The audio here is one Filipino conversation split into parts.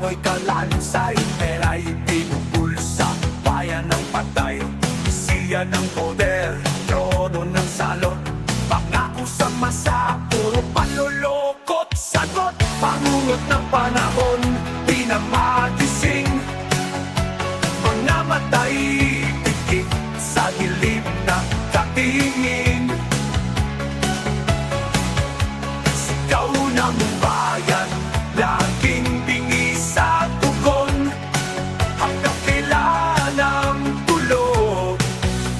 amoy kalansay, pera'y binubulsa, bayan ng patay. Siya ng poder, trono ng salot, pangako sa masa, puro panlulokot. Sagot, pangungot ng panahon, pinamagising, mga matay, tikik sa dilim ng katingin. Sigaw ng bayan, laging bingi sa tugon, hanggang kailan ang tulog,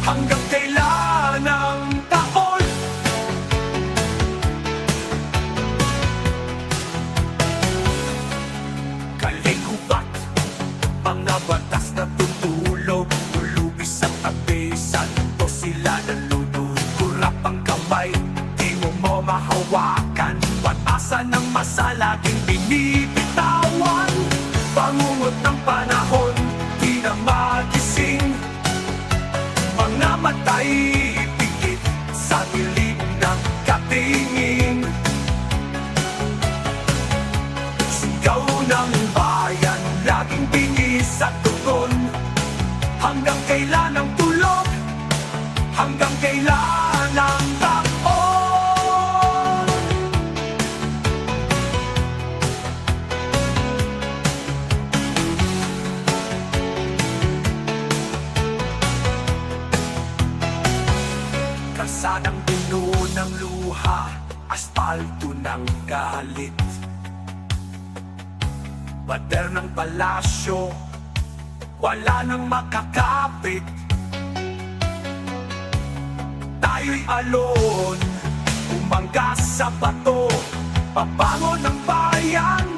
hanggang kailan ang taon. Kalikubat, mga batas na tutulog, tulubi sa tabi, santo sila nalulod. Kurap ang kamay, di mo mahawakan, patasan ng masa, laging binibitawan. Pangungot ng panahon, di na magising, mga matay, pikit sa dilim ng katingin. Sigaw ng bayan, laging bingi sa tugon, hanggang kailan ang tulog, hanggang kailan ang taon. Kalsadang puno ng luha, aspalto ng galit, pader ng palasyo, wala nang makakapit. Tayo'y alon, umanggas sa bato, pabangon ng bayan,